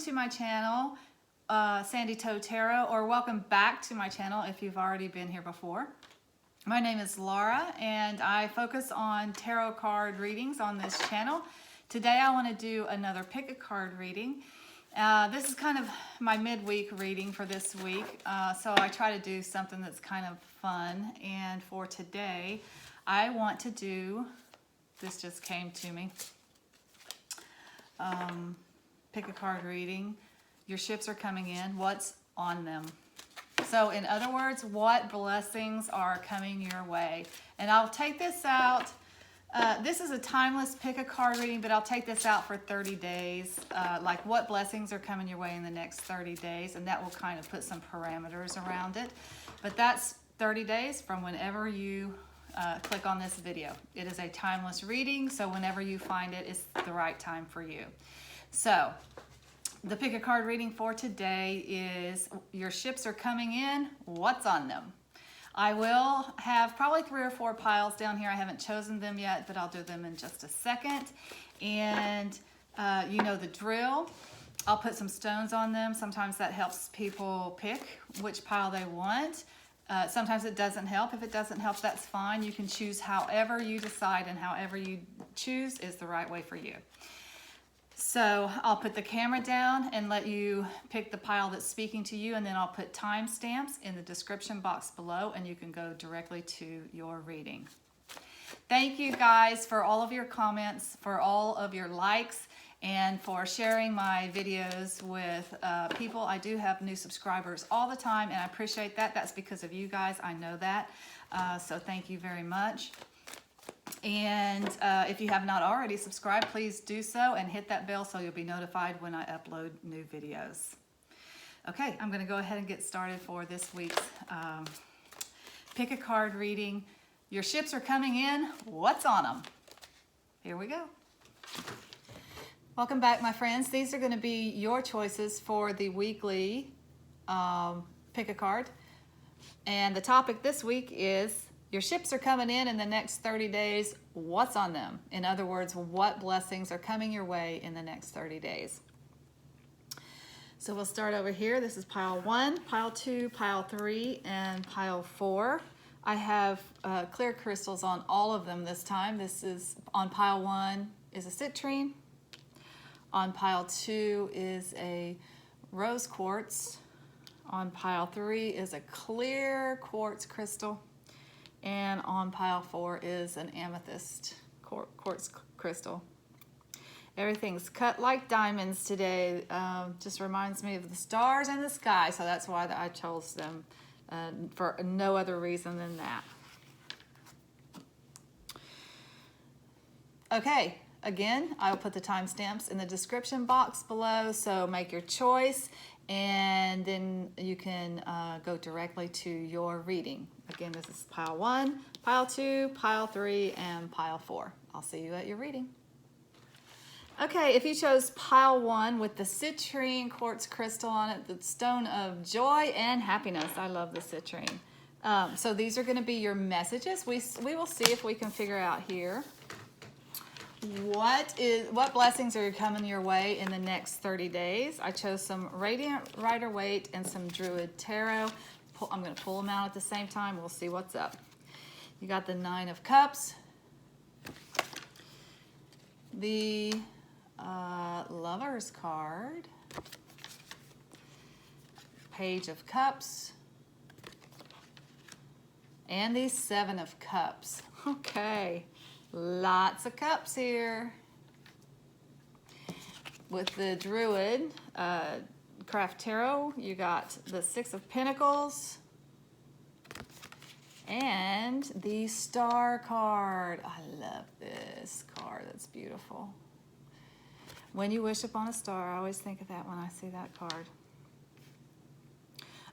to my channel, Sandy Toe Tarot, or welcome back to my channel if you've already been here before. My name is Laura and I focus on tarot card readings on this channel. Today I want to do another pick a card reading. This is kind of my midweek reading for this week, so I try to do something that's kind of fun. And for today, I want to do, this just came to me, pick a card reading. Your ships are coming in. What's on them? So in other words, what blessings are coming your way? And I'll take this out. This is a timeless pick a card reading, but I'll take this out for 30 days. Like what blessings are coming your way in the next 30 days. And that will kind of put some parameters around it. But that's 30 days from whenever you click on this video. It is a timeless reading, so whenever you find it, it's the right time for you. So the pick a card reading for today is your ships are coming in. What's on them? I will have probably 3 or 4 piles down here. I haven't chosen them yet, but I'll do them in just a second. And you know the drill. I'll put some stones on them. Sometimes that helps people pick which pile they want. Sometimes it doesn't help. If it doesn't help, that's fine. You can choose however you decide, and however you choose is the right way for you. So I'll put the camera down and let you pick the pile that's speaking to you, and then I'll put timestamps in the description box below, and you can go directly to your reading. Thank you guys for all of your comments, for all of your likes, and for sharing my videos with people. I do have new subscribers all the time, and I appreciate that. That's because of you guys. I know that. So thank you very much. And if you have not already subscribed, please do so and hit that bell so you'll be notified when I upload new videos. Okay, I'm going to go ahead and get started for this week's pick a card reading. Your ships are coming in. What's on them? Here we go. Welcome back, my friends. These are going to be your choices for the weekly pick a card. And the topic this week is your ships are coming in the next 30 days. What's on them? In other words, what blessings are coming your way in the next 30 days? So we'll start over here. This is pile 1, pile 2, pile 3, and pile 4. I have clear crystals on all of them this time. This is on pile 1 is a citrine. On pile 2 is a rose quartz. On pile 3 is a clear quartz crystal. And on pile 4 is an amethyst quartz crystal. Everything's cut like diamonds today. Just reminds me of the stars and the sky, so that's why I chose them for no other reason than that. Okay, again, I'll put the timestamps in the description box below, so make your choice, and then you can go directly to your reading. Again, this is pile 1, pile 2, pile 3, and pile 4. I'll see you at your reading. Okay, if you chose pile 1 with the citrine quartz crystal on it, the stone of joy and happiness. I love the citrine. So these are going to be your messages. We will see if we can figure out here what blessings are coming your way in the next 30 days. I chose some Radiant Rider-Waite and some Druid Tarot. I'm going to pull them out at the same time. We'll see what's up. You got the 9 of Cups, the Lover's card, Page of Cups, and the 7 of Cups. Okay, lots of cups here. With the Druid Craft Tarot, you got the 6 of Pentacles and the Star card. I love this card. That's beautiful. When you wish upon a star, I always think of that when I see that card.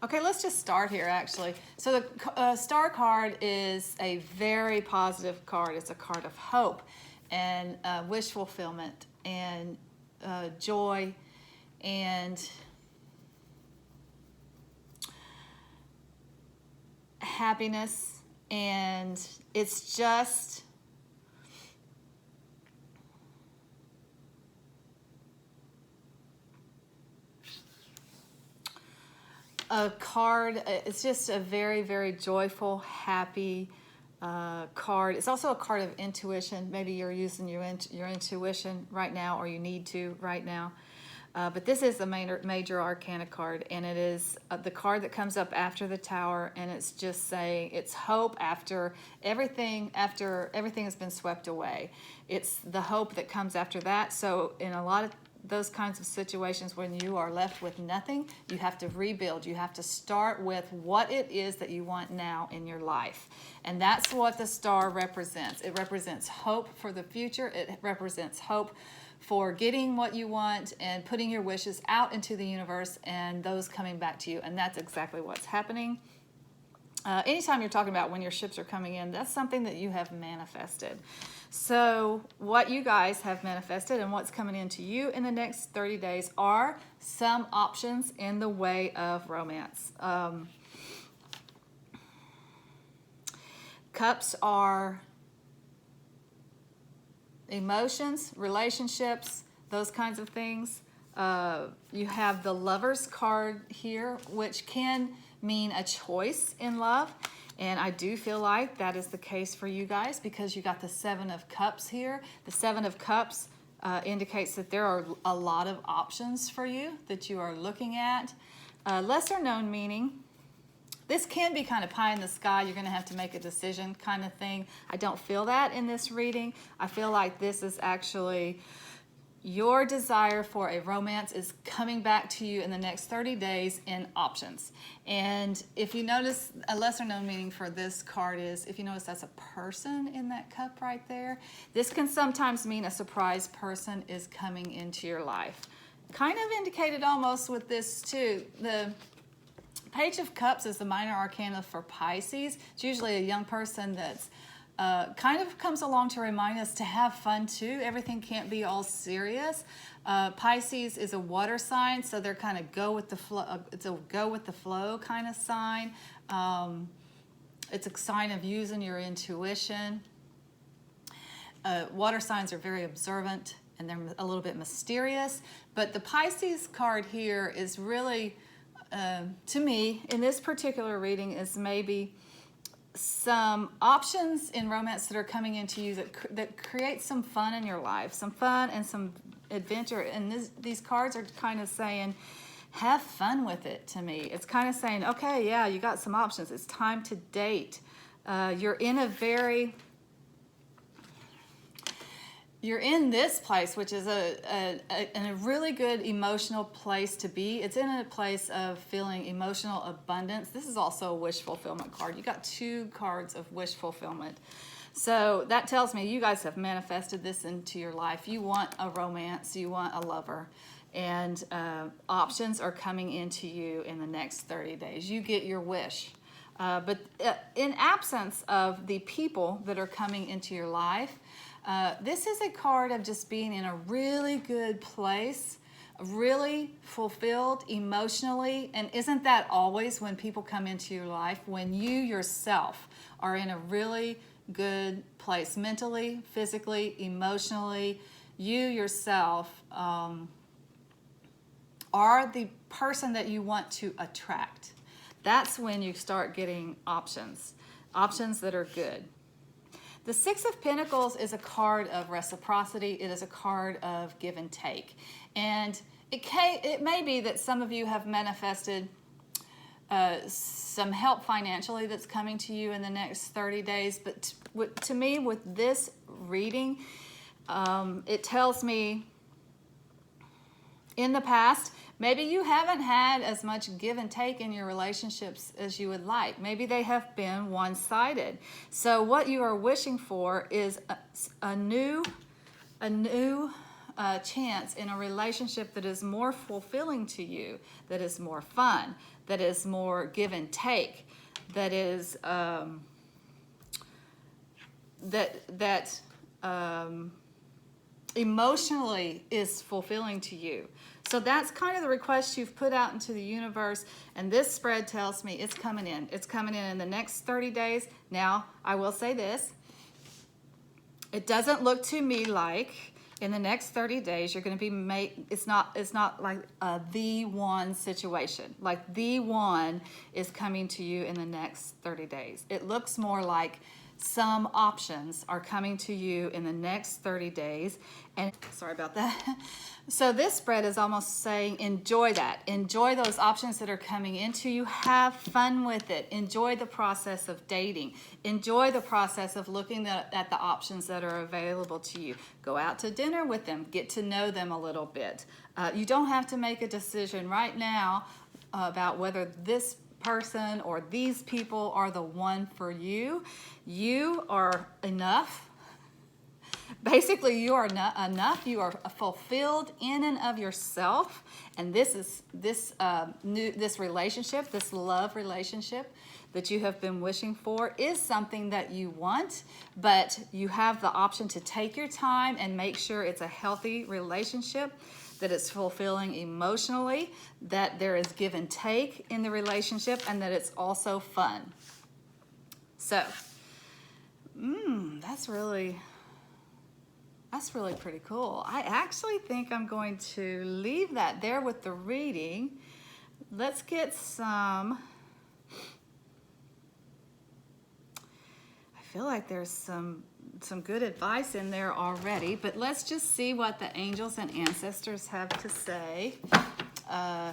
Okay, let's just start here, actually. So the Star card is a very positive card. It's a card of hope and wish fulfillment and joy and happiness, and it's just a card. It's just a very, very joyful, happy card. It's also a card of intuition. Maybe you're using your intuition right now, or you need to right now. But this is the major arcana card, and it is the card that comes up after the Tower, and it's just saying it's hope after everything has been swept away. It's the hope that comes after that. So in a lot of those kinds of situations, when you are left with nothing, you have to rebuild. You have to start with what it is that you want now in your life. And that's what the star represents. It represents hope for the future. It represents hope for getting what you want and putting your wishes out into the universe and those coming back to you. And that's exactly what's happening. Anytime you're talking about when your ships are coming in, that's something that you have manifested. So what you guys have manifested and what's coming into you in the next 30 days are some options in the way of romance. Cups are emotions, relationships, those kinds of things. You have the Lovers card here, which can mean a choice in love. And I do feel like that is the case for you guys, because you got the Seven of Cups here. The Seven of Cups indicates that there are a lot of options for you that you are looking at. Lesser known meaning, this can be kind of pie in the sky. You're going to have to make a decision kind of thing. I don't feel that in this reading. I feel like this is actually your desire for a romance is coming back to you in the next 30 days in options. And if you notice, a lesser known meaning for this card is, if you notice that's a person in that cup right there, this can sometimes mean a surprise person is coming into your life. Kind of indicated almost with this too. The Page of Cups is the minor arcana for Pisces. It's usually a young person that's kind of comes along to remind us to have fun too. Everything can't be all serious. Pisces is a water sign, so they're kind of go with the flow. It's a go with the flow kind of sign. It's a sign of using your intuition. Water signs are very observant and they're a little bit mysterious. But the Pisces card here is really, to me, in this particular reading, is maybe some options in romance that are coming into you that create some fun in your life, some fun and some adventure. And these cards are kind of saying, have fun with it to me. It's kind of saying, okay, yeah, you got some options. It's time to date. You're in this place, which is a really good emotional place to be. It's in a place of feeling emotional abundance. This is also a wish fulfillment card. You got two cards of wish fulfillment. So that tells me you guys have manifested this into your life. You want a romance, you want a lover, and options are coming into you in the next 30 days. You get your wish. But in absence of the people that are coming into your life, this is a card of just being in a really good place, really fulfilled emotionally. And isn't that always when people come into your life? When you yourself are in a really good place, mentally, physically, emotionally, you yourself are the person that you want to attract. That's when you start getting options that are good. The Six of Pentacles is a card of reciprocity. It is a card of give and take. And it may be that some of you have manifested some help financially that's coming to you in the next 30 days. But to me, with this reading, it tells me in the past, maybe you haven't had as much give and take in your relationships as you would like. Maybe they have been one-sided. So what you are wishing for is a new chance in a relationship that is more fulfilling to you, that is more fun, that is more give and take, that is emotionally is fulfilling to you. So that's kind of the request you've put out into the universe, and this spread tells me it's coming in. It's coming in the next 30 days. Now, I will say this. It doesn't look to me like in the next 30 days, you're going to be it's not like the one situation. Like the one is coming to you in the next 30 days. It looks more like some options are coming to you in the next 30 days. And sorry about that. So this spread is almost saying enjoy that. Enjoy those options that are coming into you. Have fun with it. Enjoy the process of dating. Enjoy the process of looking at the options that are available to you. Go out to dinner with them. Get to know them a little bit. You don't have to make a decision right now about whether this person or these people are the one for you. You are enough. Basically, you are enough. You are fulfilled in and of yourself, and this relationship, this love relationship that you have been wishing for, is something that you want. But you have the option to take your time and make sure it's a healthy relationship, that it's fulfilling emotionally, that there is give and take in the relationship, and that it's also fun. So, that's really pretty cool. I actually think I'm going to leave that there with the reading. Let's get some. I feel like there's some good advice in there already, but let's just see what the angels and ancestors have to say.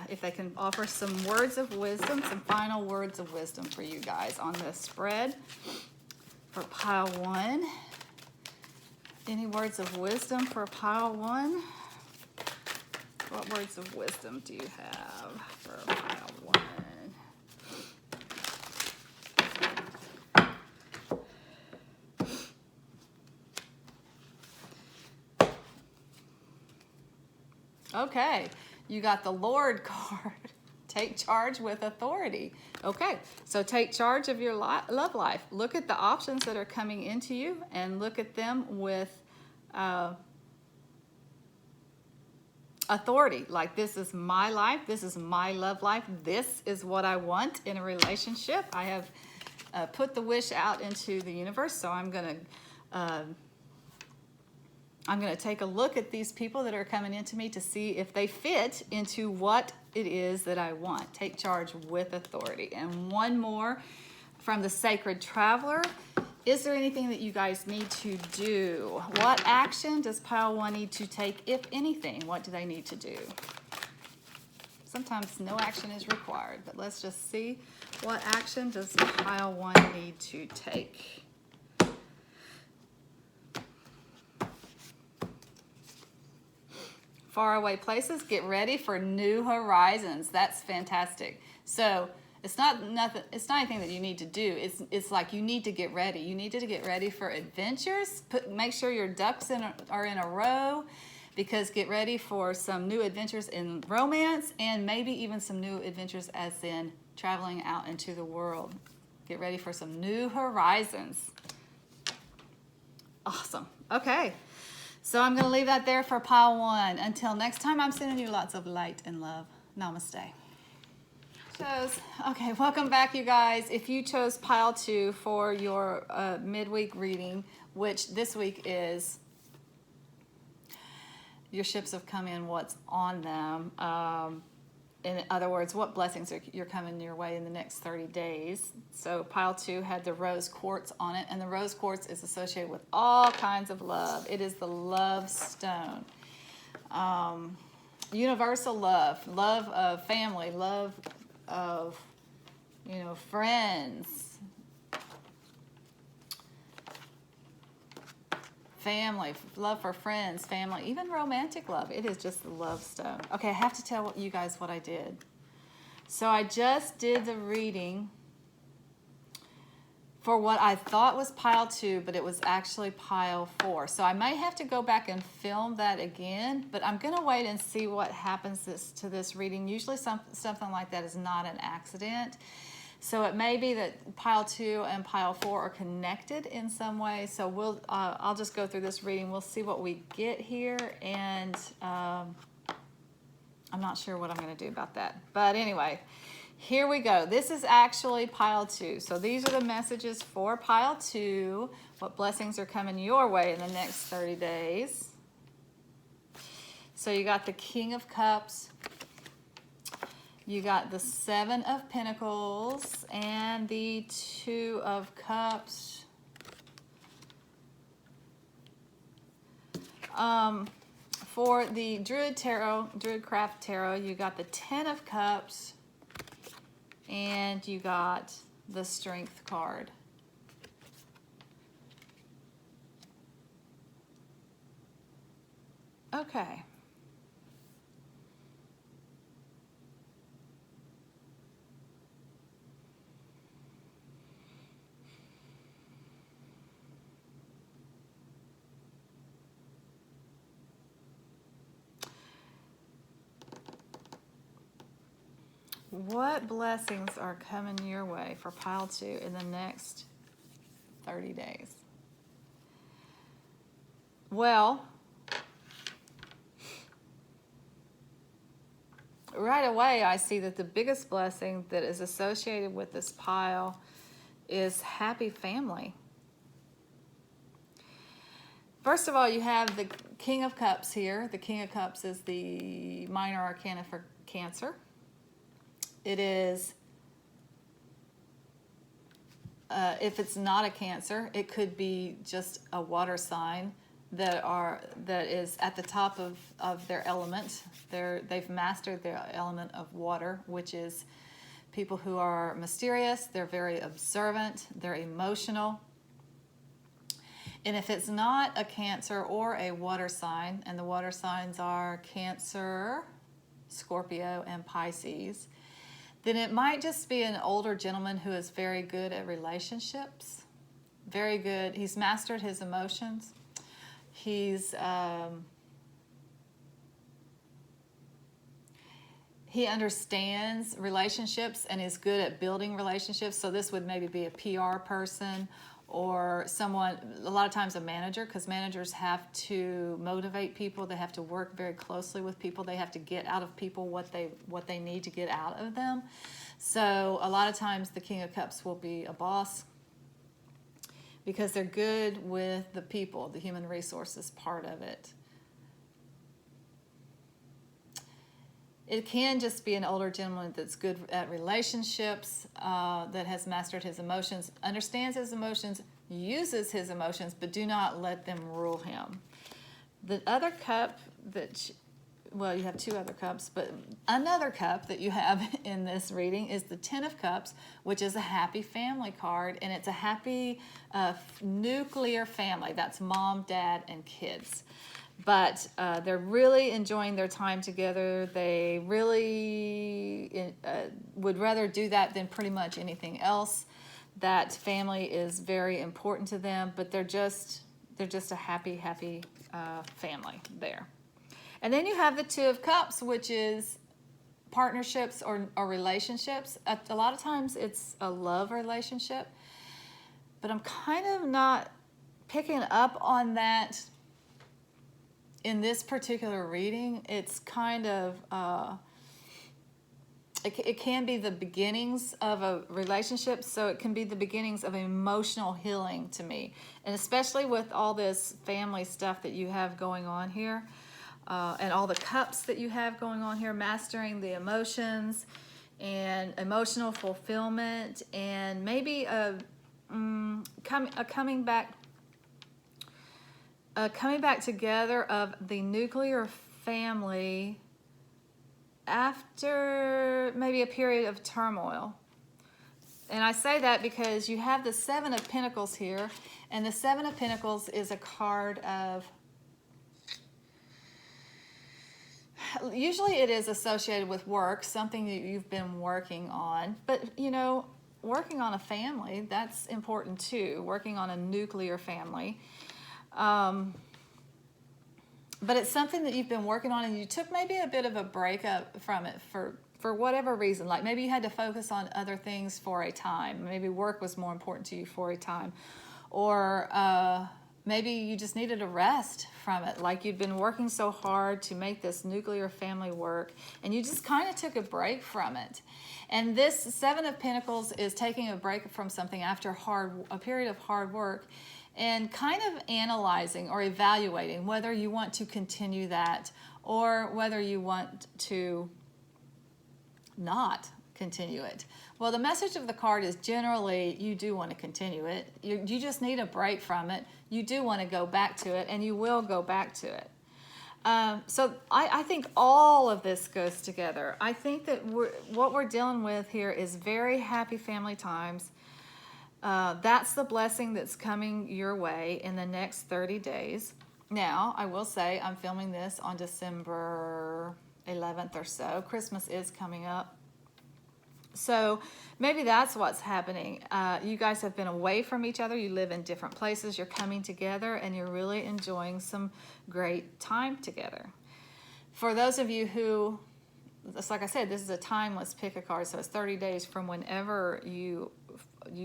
If they can offer some words of wisdom, some final words of wisdom for you guys on this spread for pile 1. Any words of wisdom for pile 1? What words of wisdom do you have for pile 1? Okay, you got the Lord card. Take charge with authority. Okay, so take charge of your love life. Look at the options that are coming into you and look at them with authority. Like, this is my life. This is my love life. This is what I want in a relationship. I have put the wish out into the universe, so I'm going to take a look at these people that are coming into me to see if they fit into what it is that I want. Take charge with authority. And one more from the Sacred Traveler. Is there anything that you guys need to do? What action does pile 1 need to take, if anything? What do they need to do? Sometimes no action is required, but let's just see. What action does pile 1 need to take? Faraway places, get ready for new horizons. That's fantastic. So it's not anything that you need to do. It's like you need to get ready. You need to get ready for adventures. Make sure your ducks are in a row, because get ready for some new adventures in romance, and maybe even some new adventures as in traveling out into the world. Get ready for some new horizons. Awesome. Okay. So I'm going to leave that there for pile 1. Until next time, I'm sending you lots of light and love. Namaste. Okay, welcome back, you guys. If you chose pile 2 for your midweek reading, which this week is your ships have come in, what's on them. In other words, what blessings you're coming your way in the next 30 days. So pile 2 had the rose quartz on it, and the rose quartz is associated with all kinds of love. It is the love stone. Universal love, love of family, love of, friends, family, love for friends, family, even romantic love. It is just the love stone. Okay, I have to tell you guys what I did. So I just did the reading for what I thought was pile 2, but it was actually pile 4. So I may have to go back and film that again, but I'm going to wait and see what happens to this reading. Usually something like that is not an accident. So it may be that pile 2 and pile 4 are connected in some way. So I'll just go through this reading. We'll see what we get here, and I'm not sure what I'm going to do about that. But anyway, here we go. This is actually pile 2. So these are the messages for pile 2. What blessings are coming your way in the next 30 days? So you got the King of Cups, you got the Seven of Pentacles, and the Two of Cups. For the Druid Craft Tarot, you got the Ten of Cups, and you got the Strength card. Okay. What blessings are coming your way for pile 2 in the next 30 days? Well, right away I see that the biggest blessing that is associated with this pile is happy family. First of all, you have the King of Cups here. The King of Cups is the minor arcana for Cancer. It is, if it's not a Cancer, it could be just a water sign that is at the top of their element. They've mastered their element of water, which is people who are mysterious, they're very observant, they're emotional. And if it's not a Cancer or a water sign, and the water signs are Cancer, Scorpio, and Pisces, then it might just be an older gentleman who is very good at relationships. Very good. He's mastered his emotions. He understands relationships and is good at building relationships. So this would maybe be a PR person or someone, a lot of times a manager, because managers have to motivate people. They have to work very closely with people. They have to get out of people what they need to get out of them. So a lot of times the King of Cups will be a boss because they're good with the people, the human resources part of it. It can just be an older gentleman that's good at relationships, that has mastered his emotions, understands his emotions, uses his emotions, but do not let them rule him. The other cup well, you have two other cups, but another cup that you have in this reading is the Ten of Cups, which is a happy family card, and it's a happy nuclear family. That's mom, dad, and kids. But they're really enjoying their time together. They really would rather do that than pretty much anything else. That family is very important to them, but they're just a happy family there. And then you have the Two of Cups, which is partnerships or relationships. A lot of times it's a love relationship, but I'm kind of not picking up on that in this particular reading. It's kind of, it can be the beginnings of a relationship, so it can be the beginnings of emotional healing to me. And especially with all this family stuff that you have going on here, and all the cups that you have going on here, mastering the emotions and emotional fulfillment, and maybe coming back together of the nuclear family after maybe a period of turmoil. And I say that because you have the Seven of Pentacles here, and the Seven of Pentacles is a card of, usually it is associated with work, something that you've been working on. But, you know, working on a family, that's important too, working on a nuclear family. But it's something that you've been working on, and you took maybe a bit of a break up from it for whatever reason. Like maybe you had to focus on other things for a time. Maybe work was more important to you for a time. Or maybe you just needed a rest from it. Like you'd been working so hard to make this nuclear family work, and you just kind of took a break from it. And this Seven of Pentacles is taking a break from something after a period of hard work, and kind of analyzing or evaluating whether you want to continue that or whether you want to not continue it. Well, the message of the card is generally you do want to continue it. You just need a break from it. You do want to go back to it, and you will go back to it. So I think all of this goes together. I think that what we're dealing with here is very happy family times. That's the blessing that's coming your way in the next 30 days. Now, I will say I'm filming this on December 11th or so. Christmas is coming up. So maybe that's what's happening. You guys have been away from each other. You live in different places. You're coming together and you're really enjoying some great time together. For those of you who, it's like I said, this is a timeless pick a card. So it's 30 days from whenever you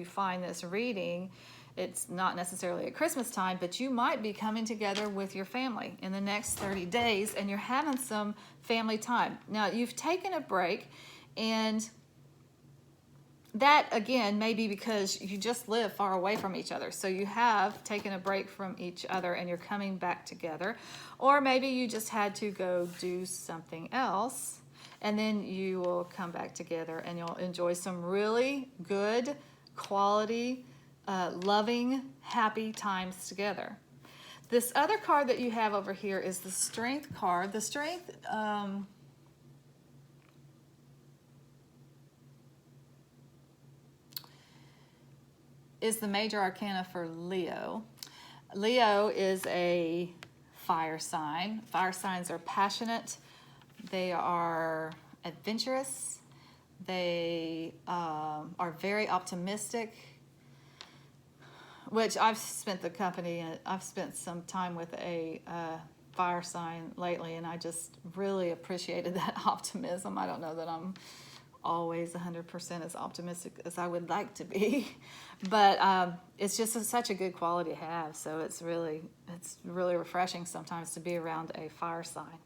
find this reading. It's not necessarily at Christmas time, but you might be coming together with your family in the next 30 days and you're having some family time. Now, you've taken a break, and that, again, may be because you just live far away from each other. So you have taken a break from each other and you're coming back together. Or maybe you just had to go do something else, and then you will come back together and you'll enjoy some really good, quality, loving, happy times together. This other card that you have over here is the Strength card. The Strength is the major arcana for Leo. Leo is a fire sign. Fire signs are passionate. They are adventurous. They are very optimistic, which I've spent some time with a fire sign lately, and I just really appreciated that optimism. I don't know that I'm always 100% as optimistic as I would like to be, but it's just such a good quality to have. So it's really refreshing sometimes to be around a fire sign.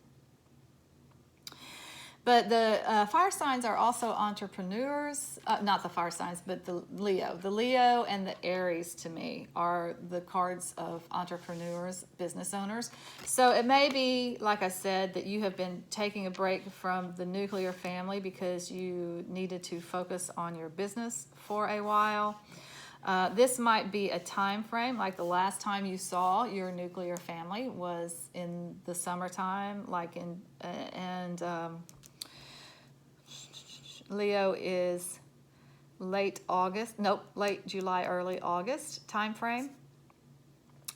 But the fire signs are also entrepreneurs, not the fire signs, but the Leo. The Leo and the Aries, to me, are the cards of entrepreneurs, business owners. So it may be, like I said, that you have been taking a break from the nuclear family because you needed to focus on your business for a while. This might be a time frame, like the last time you saw your nuclear family was in the summertime, Leo is late July, early August time frame.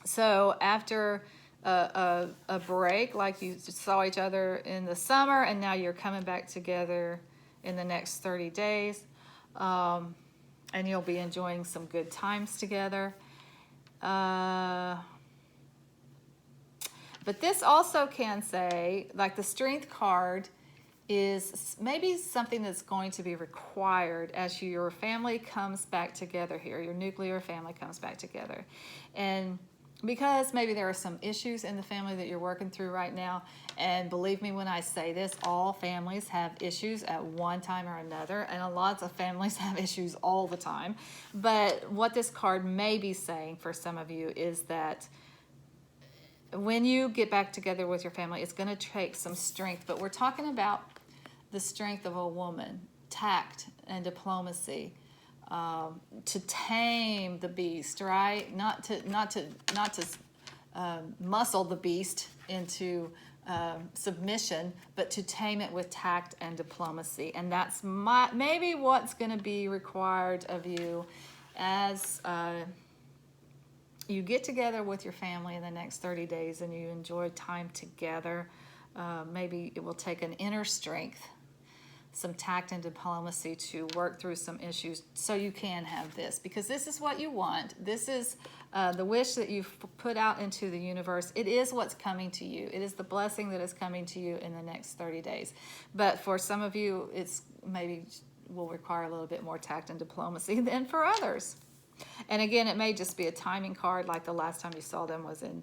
So after a break, like you saw each other in the summer, and now you're coming back together in the next 30 days, and you'll be enjoying some good times together. But this also can say, like the Strength card, is maybe something that's going to be required as your family comes back together here, your nuclear family comes back together. And because maybe there are some issues in the family that you're working through right now, and believe me when I say this, all families have issues at one time or another, and lots of families have issues all the time. But what this card may be saying for some of you is that when you get back together with your family, it's going to take some strength, but we're talking about the strength of a woman, tact and diplomacy, to tame the beast, right? Not to muscle the beast into submission, but to tame it with tact and diplomacy. And that's maybe what's going to be required of you as you get together with your family in the next 30 days and you enjoy time together. Maybe it will take an inner strength, some tact and diplomacy to work through some issues so you can have this, because this is what you want. This is the wish that you've put out into the universe. It is what's coming to you. It is the blessing that is coming to you in the next 30 days. But for some of you, it's maybe will require a little bit more tact and diplomacy than for others. And again, it may just be a timing card, like the last time you saw them was in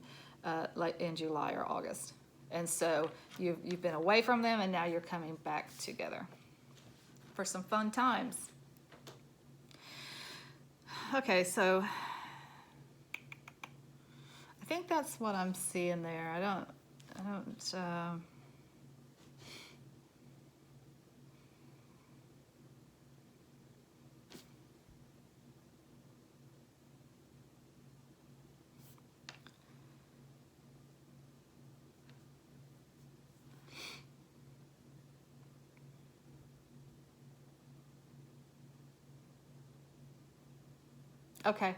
July or August. And so you've been away from them, and now you're coming back together for some fun times. Okay, so I think that's what I'm seeing there. I don't Okay.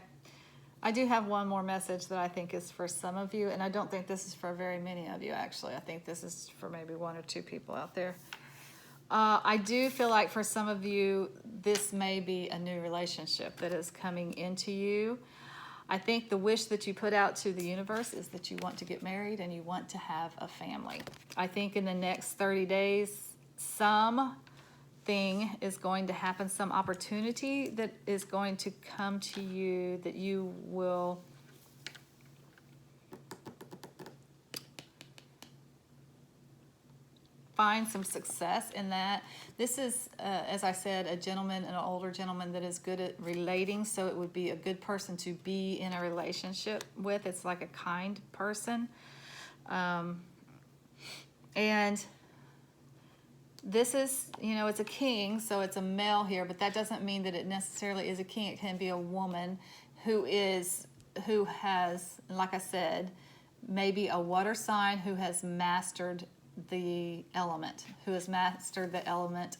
I do have one more message that I think is for some of you, and I don't think this is for very many of you, actually. I think this is for maybe one or two people out there. I do feel like for some of you, this may be a new relationship that is coming into you. I think the wish that you put out to the universe is that you want to get married and you want to have a family. I think in the next 30 days, something is going to happen, some opportunity that is going to come to you that you will find some success in that. This is, as I said, a gentleman, an older gentleman that is good at relating, so it would be a good person to be in a relationship with. It's like a kind person. And this is, you know, it's a king, so it's a male here, but that doesn't mean that it necessarily is a king. It can be a woman who has, like I said, maybe a water sign who has mastered the element,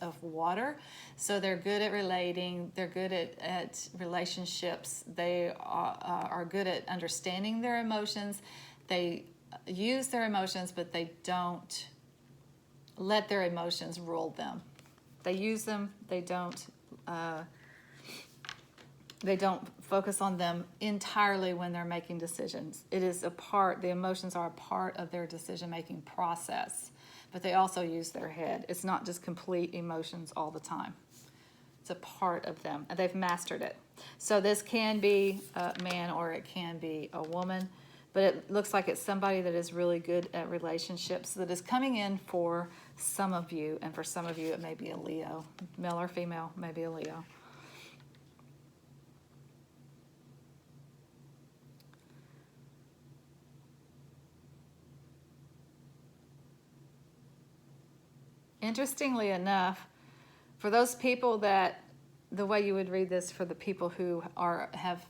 of water. So they're good at relating, they're good at relationships, they are good at understanding their emotions, they use their emotions, but they don't let their emotions rule them. They use them, they don't focus on them entirely when they're making decisions. It is the emotions are a part of their decision-making process, but they also use their head. It's not just complete emotions all the time. It's a part of them, and they've mastered it. So this can be a man or it can be a woman, but it looks like it's somebody that is really good at relationships that is coming in for some of you, and for some of you it may be a Leo, male or female, maybe a Leo. Interestingly enough, for those people that, the way you would read this, for the people who have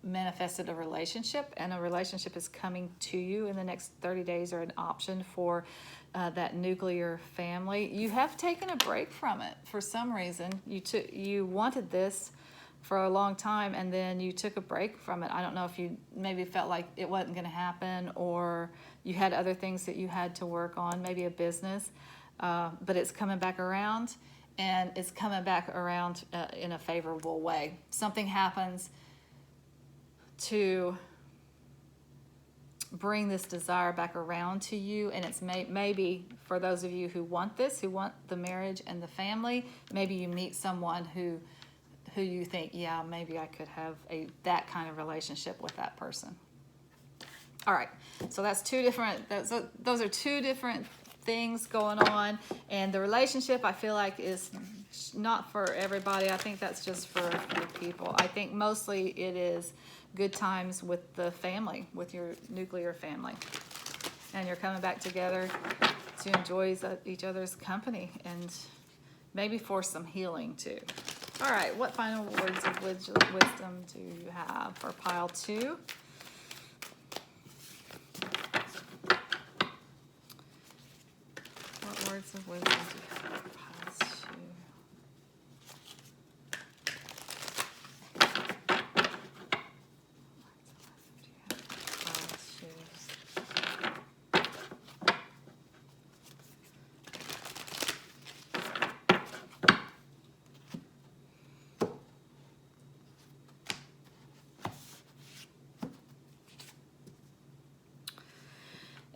manifested a relationship and a relationship is coming to you in the next 30 days, or an option for that nuclear family, you have taken a break from it for some reason. You wanted this for a long time, and then you took a break from it. I don't know if you maybe felt like it wasn't going to happen, or you had other things that you had to work on, maybe a business. But it's coming back around, and it's coming back around in a favorable way. Something happens to bring this desire back around to you, and it's maybe for those of you who want this, who want the marriage and the family, maybe you meet someone who you think, yeah, maybe I could have that kind of relationship with that person. All right, so that's those are two different things going on, and the relationship I feel like is not for everybody. I think that's just for a few people. I think mostly it is good times with the family, with your nuclear family, and you're coming back together to enjoy each other's company, and maybe for some healing too. All right, what final words of wisdom do you have for pile 2? What words of wisdom do you have for pile 2?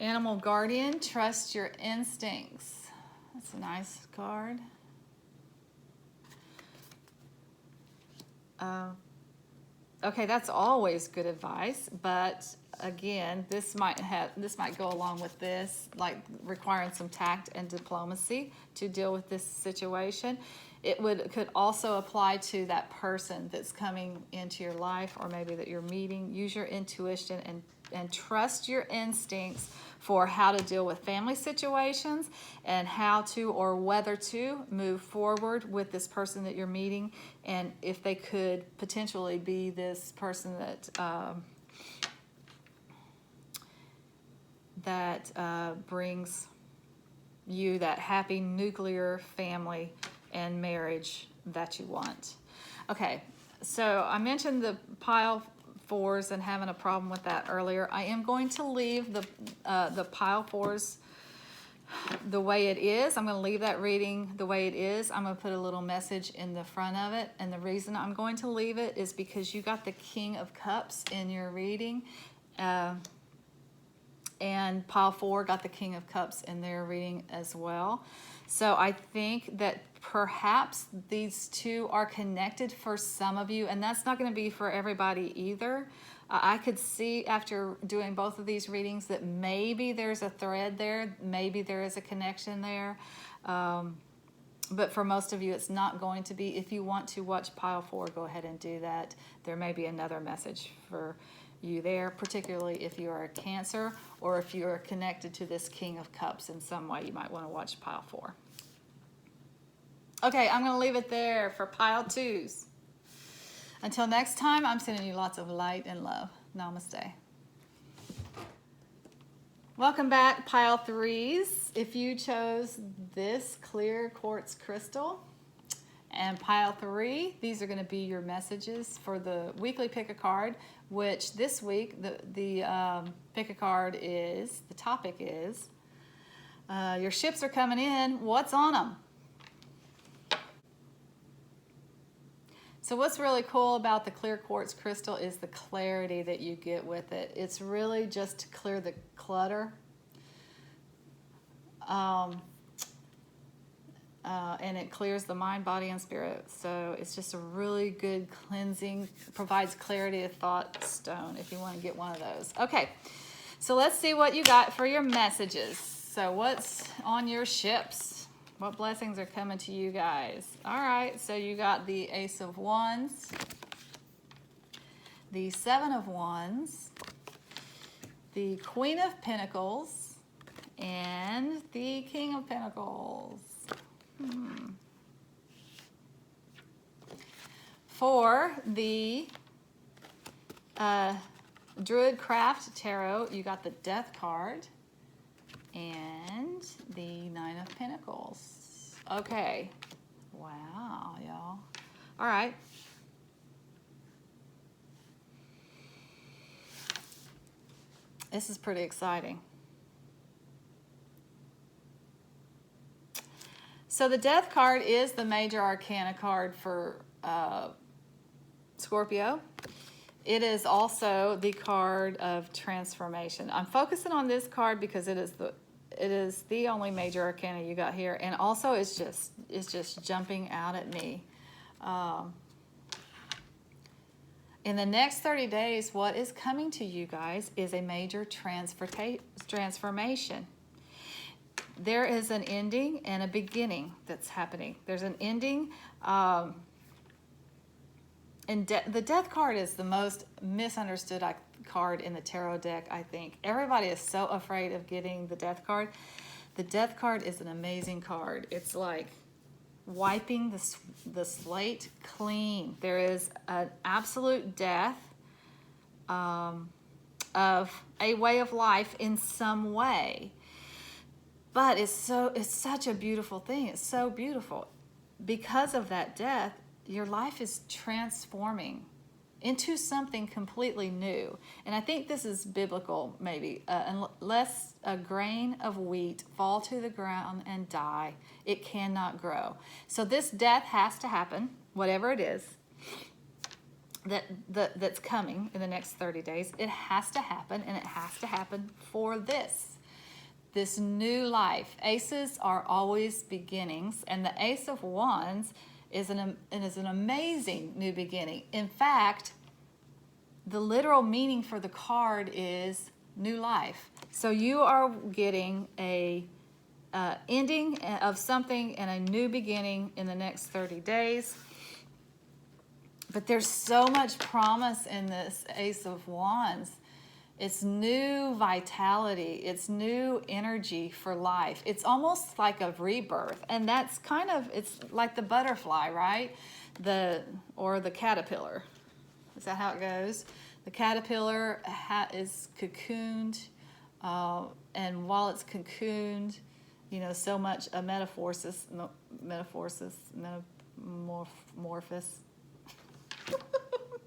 Animal Guardian, trust your instincts. That's a nice card. Okay, that's always good advice, but again, this might go along with this, like requiring some tact and diplomacy to deal with this situation. It could also apply to that person that's coming into your life, or maybe that you're meeting. Use your intuition and trust your instincts for how to deal with family situations, and how to, or whether to, move forward with this person that you're meeting, and if they could potentially be this person that brings you that happy nuclear family and marriage that you want. Okay, So I mentioned the pile fours and having a problem with that earlier. I am going to leave the pile fours the way it is. I'm going to leave that reading the way it is. I'm going to put a little message in the front of it. And the reason I'm going to leave it is because you got the King of Cups in your reading. And pile four got the King of Cups in their reading as well. So I think that perhaps these two are connected for some of you, and that's not going to be for everybody either. I could see after doing both of these readings that maybe there's a thread there, maybe there is a connection there. But for most of you, it's not going to be. If you want to watch pile four, go ahead and do that. There may be another message for you there, particularly if you are a Cancer or if you are connected to this King of Cups in some way. You might want to watch pile four. Okay, I'm going to leave it there for pile twos. Until next time, I'm sending you lots of light and love. Namaste. Welcome back, pile threes. If you chose this clear quartz crystal and pile three, these are going to be your messages for the weekly pick a card, which this week the pick a card is, the topic is, your ships are coming in, what's on them? So what's really cool about the clear quartz crystal is the clarity that you get with it. It's really just to clear the clutter. And it clears the mind, body, and spirit. So it's just a really good cleansing, provides clarity of thought stone if you want to get one of those. Okay, so let's see what you got for your messages. So what's on your ships? What blessings are coming to you guys? All right, so you got the Ace of Wands, the Seven of Wands, the Queen of Pentacles, and the King of Pentacles. For the Druid Craft Tarot, you got the Death card and the Nine of Pentacles. Okay. Wow, y'all. All right. This is pretty exciting. So the Death card is the major arcana card for Scorpio. It is also the card of transformation. I'm focusing on this card because it is the only major arcana you got here, and also it's just jumping out at me. In the next 30 days, what is coming to you guys is a major transformation. There is an ending and a beginning that's happening. There's an ending. And the Death card is the most misunderstood card in the tarot deck, I think. Everybody is so afraid of getting the Death card. The Death card is an amazing card. It's like wiping the slate clean. There is an absolute death of a way of life in some way. But it's such a beautiful thing. It's so beautiful. Because of that death, your life is transforming into something completely new. And I think this is biblical, maybe. Unless a grain of wheat fall to the ground and die, it cannot grow. So this death has to happen, whatever it is that's coming in the next 30 days. It has to happen, and it has to happen for this new life. Aces are always beginnings, and the Ace of Wands is an amazing new beginning. In fact, the literal meaning for the card is new life. So you are getting a ending of something and a new beginning in the next 30 days. But there's so much promise in this Ace of Wands. It's new vitality. It's new energy for life. It's almost like a rebirth. And that's it's like the butterfly, right? Or the caterpillar. Is that how it goes? The caterpillar is cocooned. And while it's cocooned, so much a metamorphosis.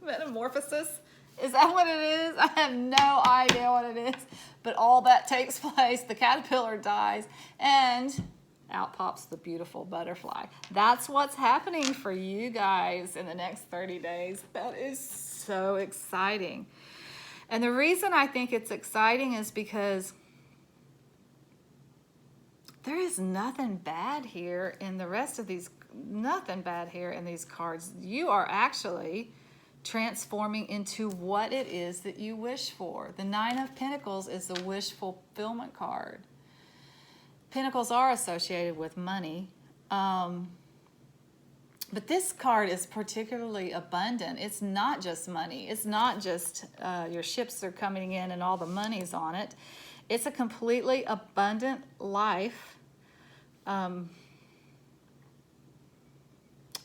Metamorphosis. Is that what it is? I have no idea what it is. But all that takes place. The caterpillar dies, and out pops the beautiful butterfly. That's what's happening for you guys in the next 30 days. That is so exciting. And the reason I think it's exciting is because there is nothing bad here in the rest of these, nothing bad here in these cards. You are actually transforming into what it is that you wish for. The Nine of Pentacles is the wish fulfillment card. Pentacles are associated with money. But this card is particularly abundant. It's not just money. It's not just your ships are coming in and all the money's on it. It's a completely abundant life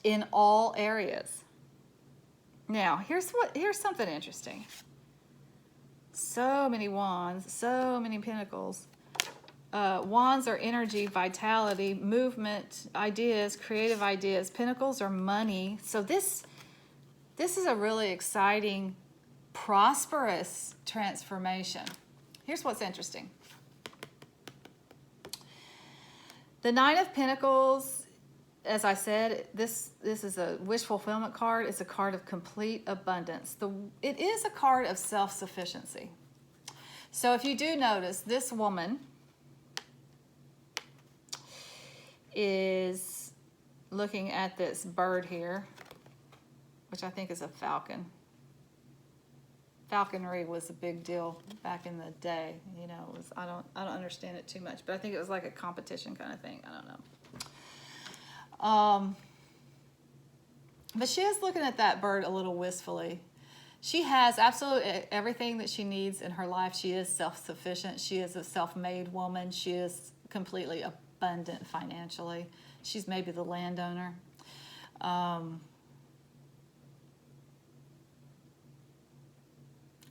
in all areas. Now, here's something interesting. So many wands, so many pentacles. Wands are energy, vitality, movement, ideas, creative ideas. Pentacles are money. So this is a really exciting, prosperous transformation. Here's what's interesting. The Nine of Pentacles, as I said, this is a wish fulfillment card. It's a card of complete abundance. It is a card of self-sufficiency. So if you do notice, this woman is looking at this bird here, which I think is a falcon. Falconry was a big deal back in the day. You know, it was, I don't understand it too much, but I think it was like a competition kind of thing. I don't know. But she is looking at that bird a little wistfully. She has absolutely everything that she needs in her life. She is self-sufficient. She is a self-made woman. She is completely abundant financially. She's maybe the landowner.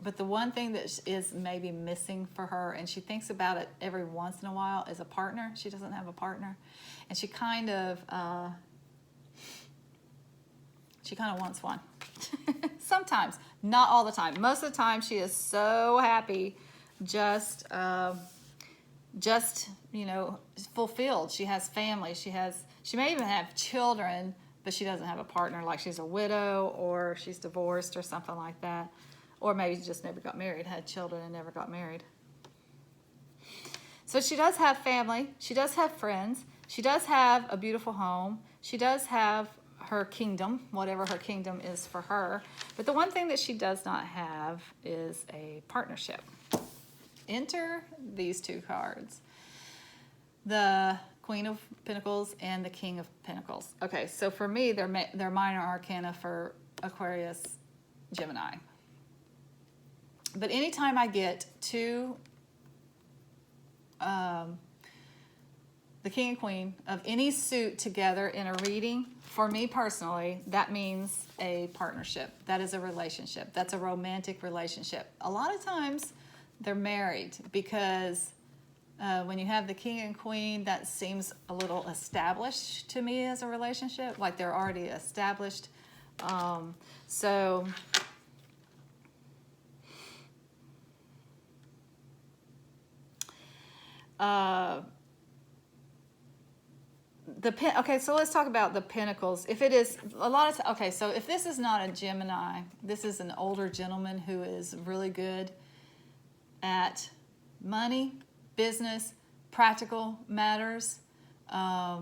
But the one thing that is maybe missing for her, and she thinks about it every once in a while, is a partner. She doesn't have a partner. And she kind of wants one. Sometimes, not all the time. Most of the time, she is so happy, just you know, fulfilled. She has family. She may even have children, but she doesn't have a partner. Like she's a widow, or she's divorced, or something like that. Or maybe she just never got married, had children and never got married. So she does have family. She does have friends. She does have a beautiful home. She does have her kingdom, whatever her kingdom is for her. But the one thing that she does not have is a partnership. Enter these two cards. The Queen of Pentacles and the King of Pentacles. Okay, so for me, they're minor arcana for Aquarius, Gemini. But anytime I get two, the King and Queen of any suit together in a reading, for me personally, that means a partnership. That is a relationship. That's a romantic relationship. A lot of times they're married because when you have the King and Queen, that seems a little established to me as a relationship, like they're already established. Okay, so let's talk about the Pentacles. If it is okay, so if this is not a Gemini, this is an older gentleman who is really good at money, business, practical matters. A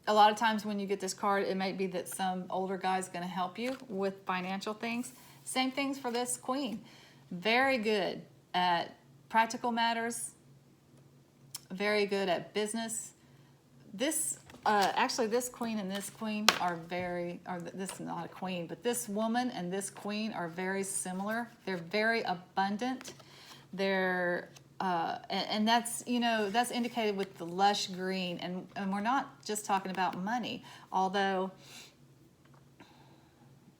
lot of times when you get this card, it might be that some older guy is going to help you with financial things. Same things for this Queen. Very good at practical matters, very good at business. This Queen and this Queen this is not a queen, but this woman and this Queen are very similar. They're very abundant. They're and that's, you know, that's indicated with the lush green, and we're not just talking about money, although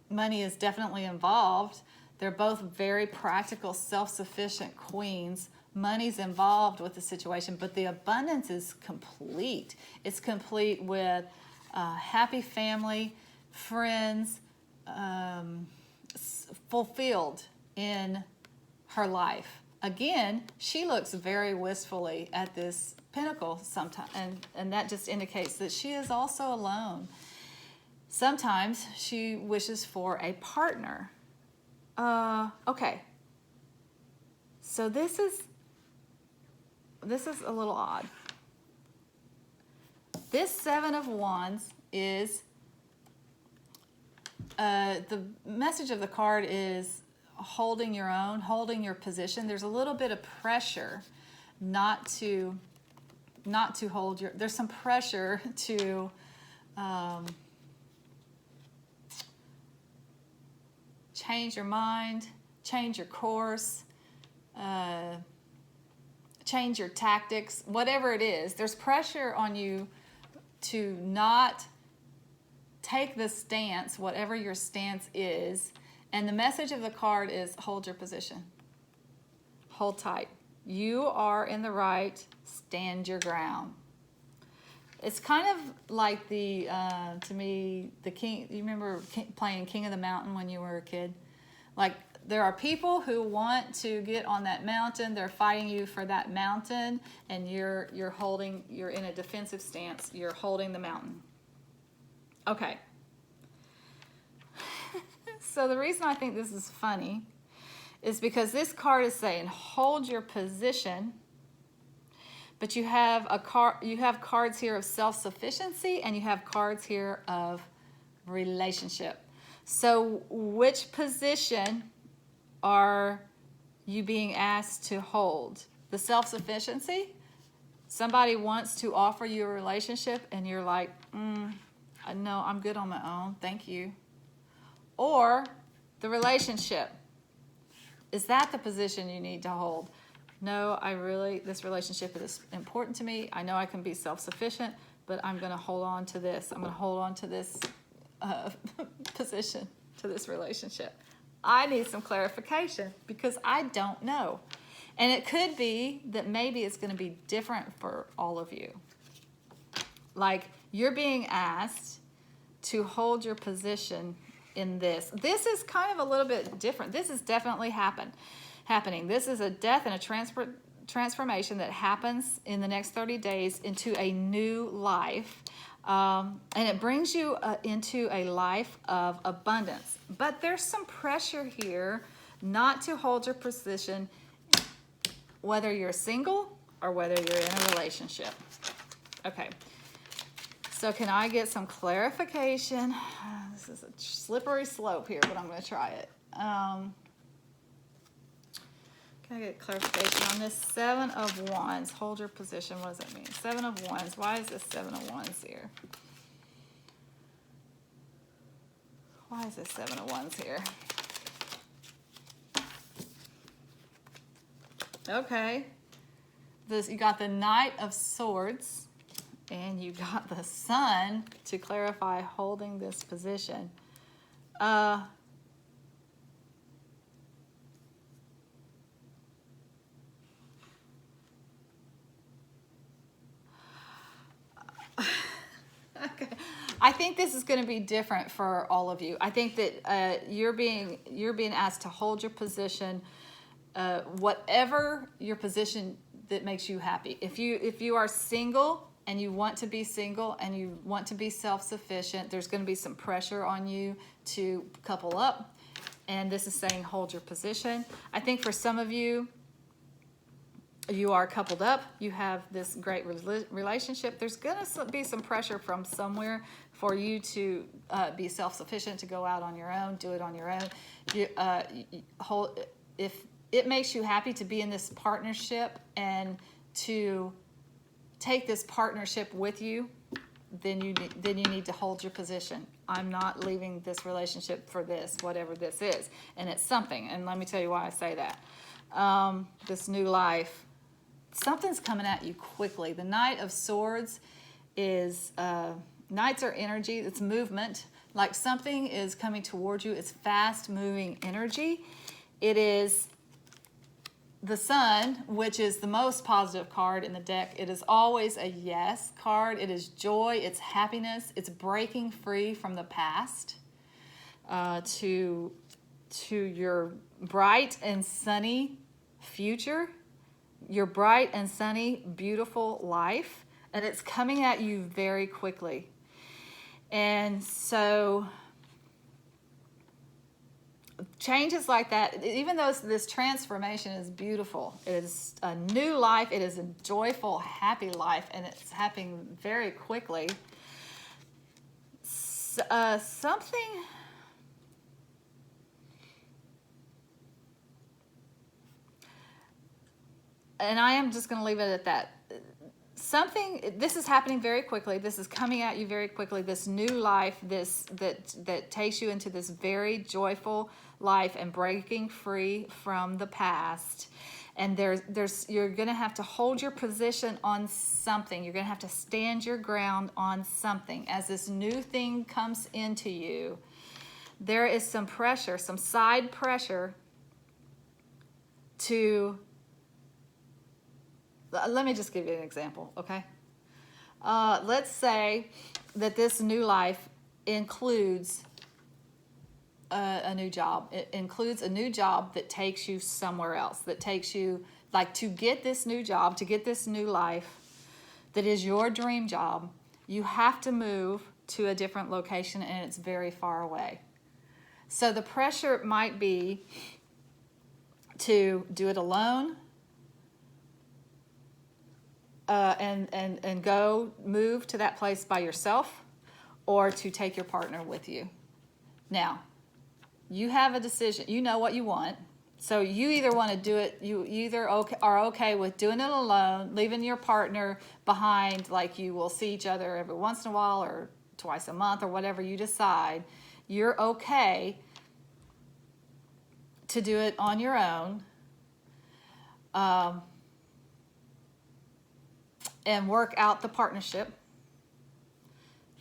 money is definitely involved. They're both very practical, self-sufficient queens. Money's involved with the situation, but the abundance is complete. It's complete with happy family, friends, fulfilled in her life. Again, she looks very wistfully at this pentacle sometimes, and that just indicates that she is also alone. Sometimes she wishes for a partner. Okay. So this is a little odd. This Seven of Wands is, the message of the card is holding your own, holding your position. There's a little bit of pressure not to hold your, there's some pressure to change your mind, change your course, change your tactics, whatever it is. There's pressure on you to not take the stance, whatever your stance is. And the message of the card is hold your position. Hold tight. You are in the right. Stand your ground. It's kind of like the, to me, the king. You remember playing King of the Mountain when you were a kid? Like, there are people who want to get on that mountain. They're fighting you for that mountain, and you're in a defensive stance. You're holding the mountain. Okay. So the reason I think this is funny is because this card is saying hold your position, but you have cards here of self-sufficiency, and you have cards here of relationship. So which position are you being asked to hold? The self-sufficiency? Somebody wants to offer you a relationship and you're like, no, I'm good on my own, thank you. Or the relationship. Is that the position you need to hold? No, this relationship is important to me. I know I can be self-sufficient, but I'm going to hold on to this. I'm going to hold on to this position, to this relationship. I need some clarification because I don't know. And it could be that maybe it's going to be different for all of you. Like, you're being asked to hold your position in this. This is kind of a little bit different. This is definitely happening. This is a death and a transformation that happens in the next 30 days into a new life. And it brings you into a life of abundance. But there's some pressure here not to hold your position, whether you're single or whether you're in a relationship. Okay. So can I get some clarification? This is a slippery slope here, but I'm going to try it. Can I get clarification on this Seven of Wands? Hold your position. What does that mean? Seven of Wands. Why is this Seven of Wands here? Why is this Seven of Wands here? Okay. You got the Knight of Swords, and you got the Sun to clarify holding this position. Okay. I think this is going to be different for all of you. I think that you're being asked to hold your position, whatever your position that makes you happy. If you are single and you want to be single and you want to be self-sufficient, there's going to be some pressure on you to couple up, and this is saying hold your position. I think for some of you, you are coupled up, you have this great relationship, there's going to be some pressure from somewhere for you to be self-sufficient, to go out on your own, do it on your own. If it makes you happy to be in this partnership and to take this partnership with you, then you need to hold your position. I'm not leaving this relationship for this, whatever this is. And it's something, and let me tell you why I say that. This new life, something's coming at you quickly. The Knight of Swords is, Knights are energy, it's movement. Like something is coming towards you, it's fast-moving energy. It is the Sun, which is the most positive card in the deck. It is always a yes card. It is joy, it's happiness, it's breaking free from the past. to your bright and sunny future, your bright and sunny, beautiful life, and it's coming at you very quickly. And so changes like that, even though this transformation is beautiful, it is a new life, it is a joyful, happy life, and it's happening very quickly. Something, and I am just going to leave it at that. This is happening very quickly. This is coming at you very quickly. This new life, that takes you into this very joyful life and breaking free from the past. And you're going to have to hold your position on something. You're going to have to stand your ground on something. As this new thing comes into you, there is some pressure, some side pressure to... Let me just give you an example, okay? Let's say that this new life includes a new job. It includes a new job that takes you somewhere else, that takes you, like, to get this new job, to get this new life that is your dream job, you have to move to a different location, and it's very far away. So the pressure might be to do it alone, and go move to that place by yourself, or to take your partner with you. Now, you have a decision. You know what you want. So you either want to do it, you either are okay with doing it alone, leaving your partner behind, like you will see each other every once in a while or twice a month or whatever you decide. You're okay to do it on your own. And work out the partnership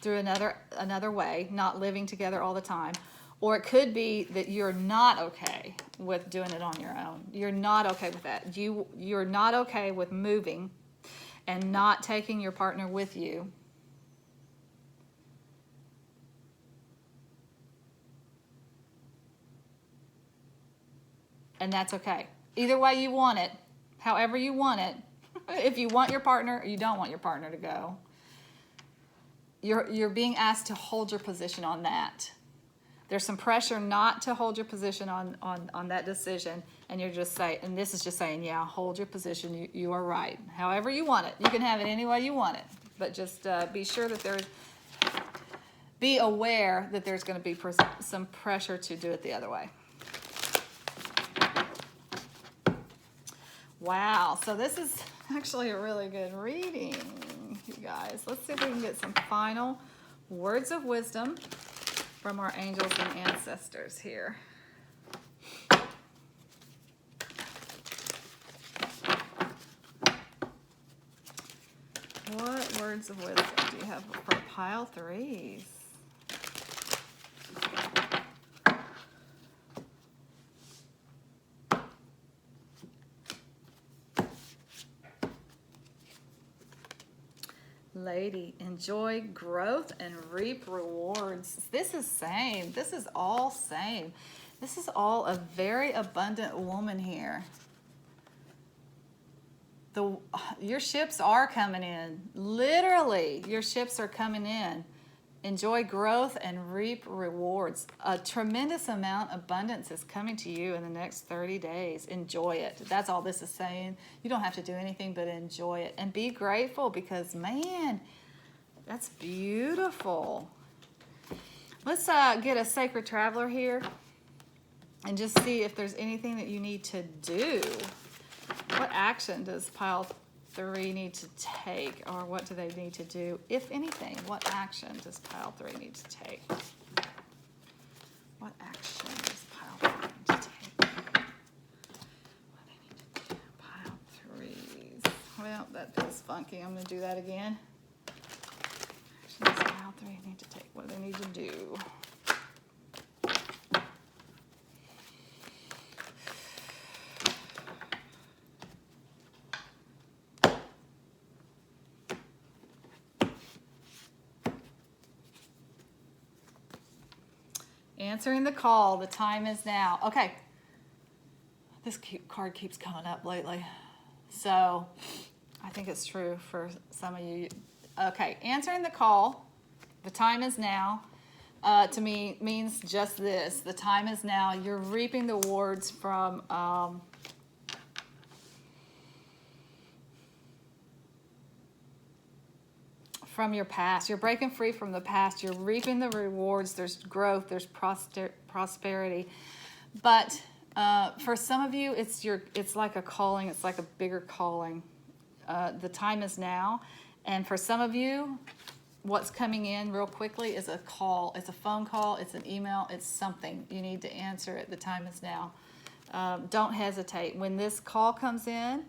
through another way, not living together all the time. Or it could be that you're not okay with doing it on your own. You're not okay with that. You're not okay with moving and not taking your partner with you. And that's okay. Either way you want it, however you want it. If you want your partner or you don't want your partner to go, you're being asked to hold your position on that. There's some pressure not to hold your position on that decision, and you're just saying, and this is just saying, yeah, hold your position. You are right. However you want it, you can have it any way you want it, but just be sure that be aware that there's going to be some pressure to do it the other way. Wow, so this is actually a really good reading, you guys. Let's see if we can get some final words of wisdom from our angels and ancestors here. What words of wisdom do you have for pile threes? Lady, enjoy growth and reap rewards. This is same. This is all same. This is all a very abundant woman here. Your ships are coming in. Literally, your ships are coming in. Enjoy growth and reap rewards. A tremendous amount of abundance is coming to you in the next 30 days. Enjoy it. That's all this is saying. You don't have to do anything but enjoy it. And be grateful because, man, that's beautiful. Let's get a sacred traveler here and just see if there's anything that you need to do. What action does pile 3 need to take, or what do they need to do, if anything? What action does pile 3 need to take? What action does pile 3 need to take? What do they need to do? Pile 3s. Well, that feels funky. I'm going to do that again. Action does pile 3 need to take? What do they need to do? Answering the call. The time is now. Okay. This card keeps coming up lately. So I think it's true for some of you. Okay. Answering the call. The time is now. To me means just this. The time is now. You're reaping the rewards from your past. You're breaking free from the past. You're reaping the rewards. There's growth. There's prosperity. But for some of you, it's like a calling. It's like a bigger calling. The time is now. And for some of you, what's coming in real quickly is a call. It's a phone call. It's an email. It's something. You need to answer it. The time is now. Don't hesitate. When this call comes in,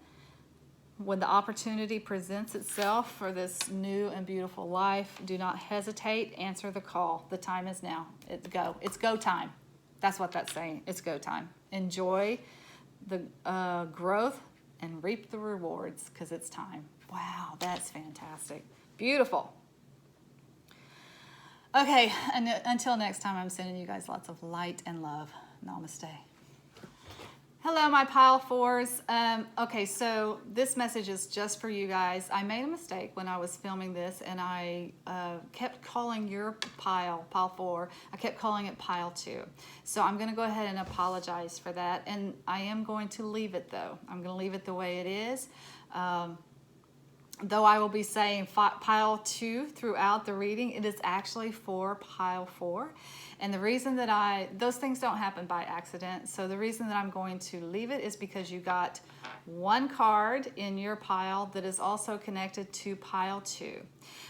when the opportunity presents itself for this new and beautiful life, do not hesitate. Answer the call. The time is now. It's go. It's go time. That's what that's saying. It's go time. Enjoy the growth and reap the rewards because it's time. Wow, that's fantastic. Beautiful. Okay, and until next time, I'm sending you guys lots of light and love. Namaste. Hello, my pile fours. Okay, so this message is just for you guys. I made a mistake when I was filming this, and I kept calling your pile four. I kept calling it pile two. So I'm going to go ahead and apologize for that, and I am going to leave it, though. I'm going to leave it the way it is. Though I will be saying pile two throughout the reading, it is actually for pile four. And the reason that those things don't happen by accident. So the reason that I'm going to leave it is because you got one card in your pile that is also connected to pile two.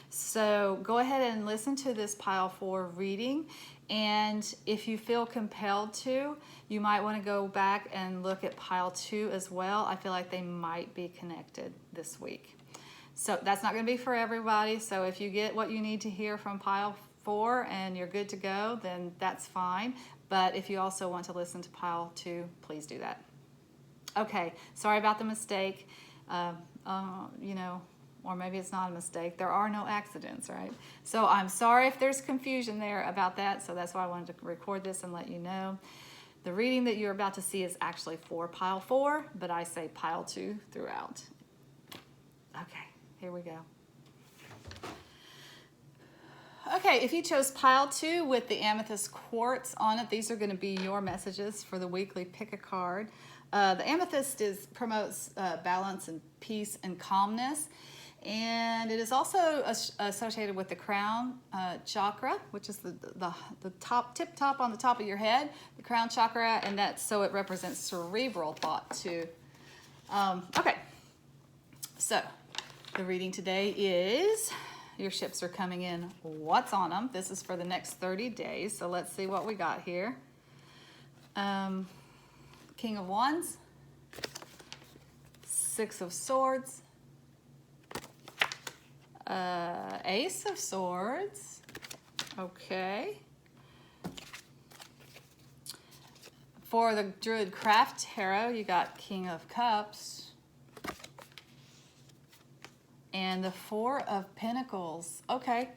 So go ahead and listen to this pile four reading. And if you feel compelled to, you might want to go back and look at pile two as well. I feel like they might be connected this week. So that's not going to be for everybody. So if you get what you need to hear from pile four and you're good to go, then that's fine. But if you also want to listen to pile two, please do that. Okay, sorry about the mistake. Or maybe it's not a mistake. There are no accidents, right? So I'm sorry if there's confusion there about that. So that's why I wanted to record this and let you know. The reading that you're about to see is actually for pile four, but I say pile two throughout. Okay. Here we go. Okay, if you chose pile two with the Amethyst Quartz on it, these are going to be your messages for the weekly pick a card. The Amethyst promotes balance and peace and calmness. And it is also associated with the crown chakra, which is the tip top on the top of your head, the crown chakra, and so it represents cerebral thought too. Okay, so the reading today is, your ships are coming in, what's on them? This is for the next 30 days, so let's see what we got here. King of Wands, Six of Swords, Ace of Swords, okay. For the Druid Craft Tarot, you got King of Cups, and the Four of Pentacles. Okay,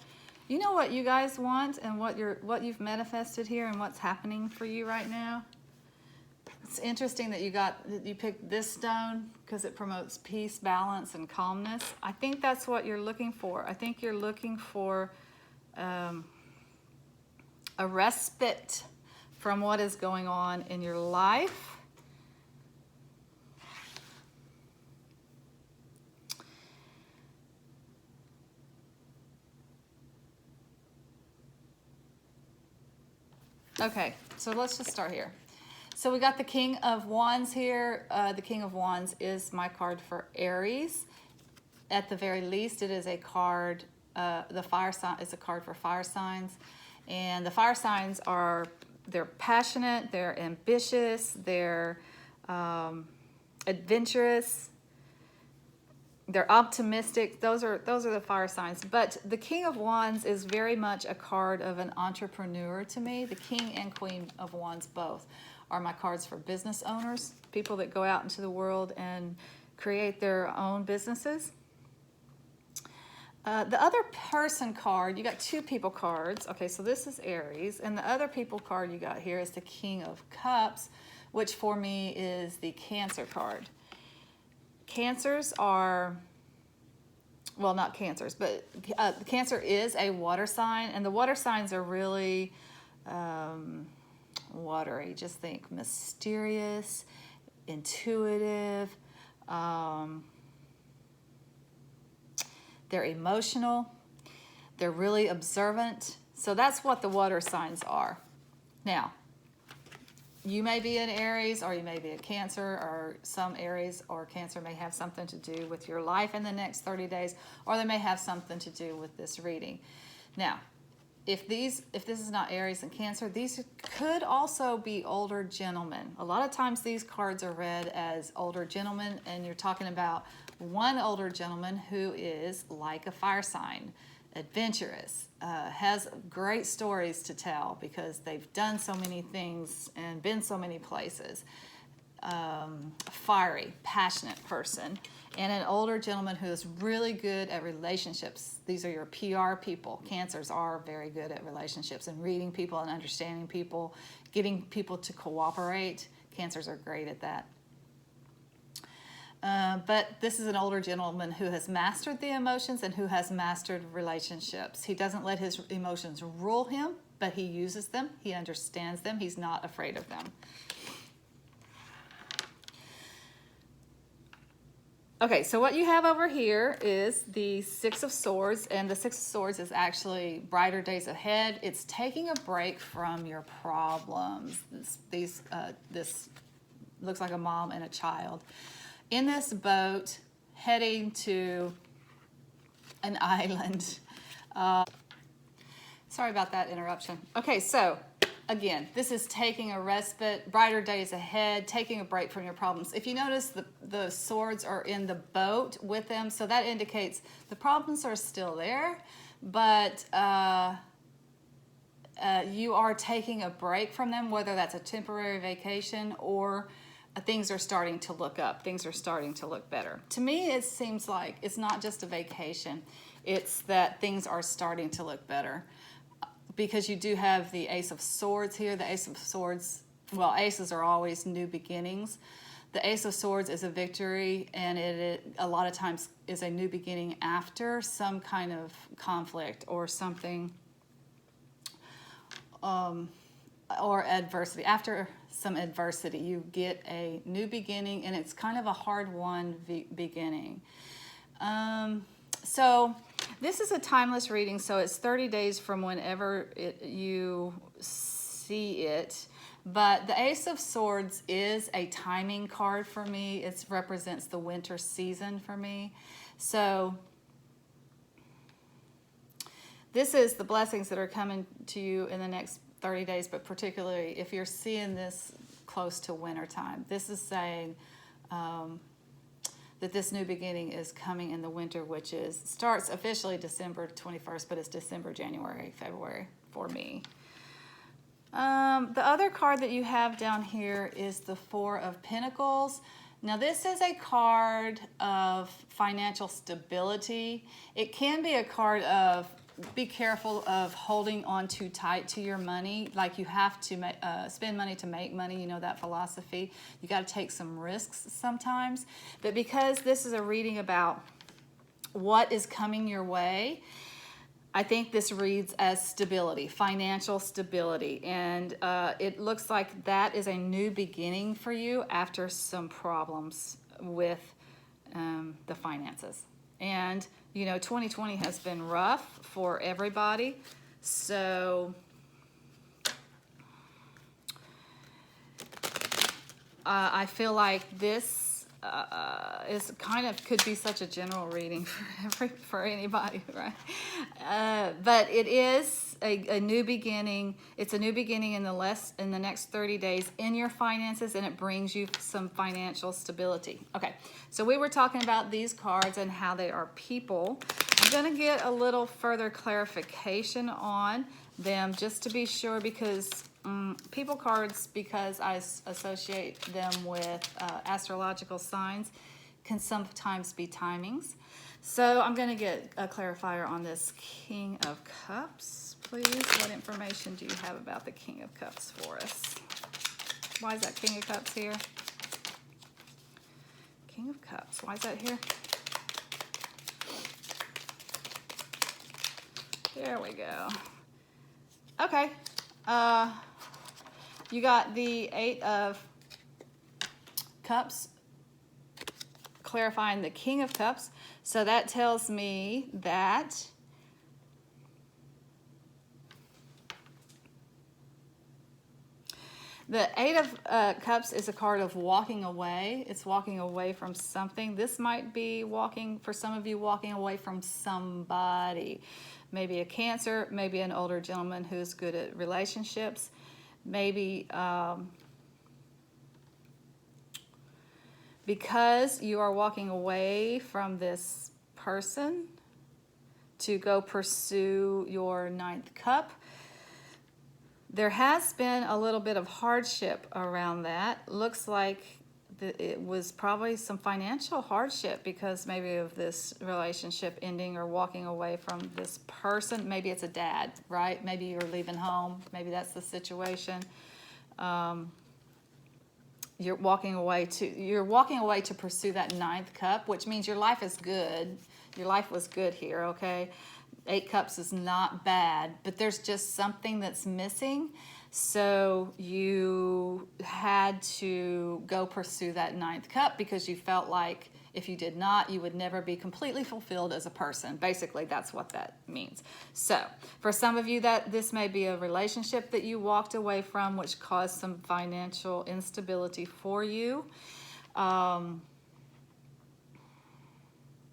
you know what you guys want and what you've manifested here and what's happening for you right now. It's interesting that you picked this stone because it promotes peace, balance, and calmness. I think that's what you're looking for. I think you're looking for a respite from what is going on in your life. Okay, so let's just start here. So we got the King of Wands here. The King of Wands is my card for Aries. At the very least, it is a card, the fire sign is a card for fire signs. And the fire signs they're passionate, they're ambitious, they're adventurous, they're optimistic. Those are the fire signs. But the King of Wands is very much a card of an entrepreneur to me. The King and Queen of Wands both are my cards for business owners, people that go out into the world and create their own businesses. The other person card, you got two people cards. Okay, so this is Aries, and the other people card you got here is the King of Cups, which for me is the Cancer card. Cancers are, well, not cancers, but Cancer is a water sign, and the water signs are really watery. Just think mysterious, intuitive, they're emotional, they're really observant. So that's what the water signs are. Now, you may be an Aries, or you may be a Cancer, or some Aries or Cancer may have something to do with your life in the next 30 days, or they may have something to do with this reading. Now, if this is not Aries and Cancer, these could also be older gentlemen. A lot of times these cards are read as older gentlemen, and you're talking about one older gentleman who is like a fire sign, adventurous, has great stories to tell because they've done so many things and been so many places. Fiery, passionate person, and an older gentleman who is really good at relationships. These are your PR people. Cancers are very good at relationships and reading people and understanding people, getting people to cooperate. Cancers are great at that. But this is an older gentleman who has mastered the emotions and who has mastered relationships. He doesn't let his emotions rule him, but he uses them. He understands them. He's not afraid of them. Okay, so what you have over here is the Six of Swords, and the Six of Swords is actually brighter days ahead. It's taking a break from your problems. This looks like a mom and a child in this boat heading to an island. Sorry about that interruption. Okay, so again, this is taking a respite, brighter days ahead, taking a break from your problems. If you notice, the swords are in the boat with them, so that indicates the problems are still there, but you are taking a break from them, whether that's a temporary vacation or things are starting to look up. Things are starting to look better. To me, it seems like it's not just a vacation. It's that things are starting to look better. Because you do have the Ace of Swords here. The Ace of Swords, well, aces are always new beginnings. The Ace of Swords is a victory, and it a lot of times is a new beginning after some kind of conflict or something, or adversity. After some adversity, you get a new beginning, and it's kind of a hard-won beginning. So this is a timeless reading, so it's 30 days from whenever you see it. But the Ace of Swords is a timing card for me. It represents the winter season for me. So this is the blessings that are coming to you in the next 30 days, but particularly if you're seeing this close to winter time. This is saying that this new beginning is coming in the winter, which starts officially December 21st, but it's December, January, February for me. The other card that you have down here is the Four of Pentacles. Now this is a card of financial stability. It can be a card of be careful of holding on too tight to your money. Like you have to spend money to make money. You know that philosophy. You got to take some risks sometimes. But because this is a reading about what is coming your way, I think this reads as stability, financial stability. And it looks like that is a new beginning for you after some problems with the finances. And, you know, 2020 has been rough for everybody. So I feel like this is kind of could be such a general reading for anybody, right? But it is a new beginning. It's a new beginning in the next 30 days in your finances, and it brings you some financial stability. Okay, so we were talking about these cards and how they are people. I'm going to get a little further clarification on them just to be sure, because people cards, because I associate them with astrological signs, can sometimes be timings. So I'm going to get a clarifier on this King of Cups, please. What information do you have about the King of Cups for us? Why is that King of Cups here? King of Cups, why is that here? There we go. Okay. You got the Eight of Cups clarifying the King of Cups. So that tells me that the Eight of Cups is a card of walking away. It's walking away from something. This might be walking, for some of you, walking away from somebody. Maybe a Cancer, maybe an older gentleman who's good at relationships. Maybe because you are walking away from this person to go pursue your ninth cup, there has been a little bit of hardship around that. Looks like it was probably some financial hardship because maybe of this relationship ending or walking away from this person. Maybe it's a dad, right? Maybe you're leaving home. Maybe that's the situation. You're walking away to pursue that ninth cup, which means your life is good. Your life was good here, okay? 8 cups is not bad, but there's just something that's missing. So you had to go pursue that ninth cup because you felt like if you did not, you would never be completely fulfilled as a person. Basically, that's what that means. So for some of you, that this may be a relationship that you walked away from, which caused some financial instability for you.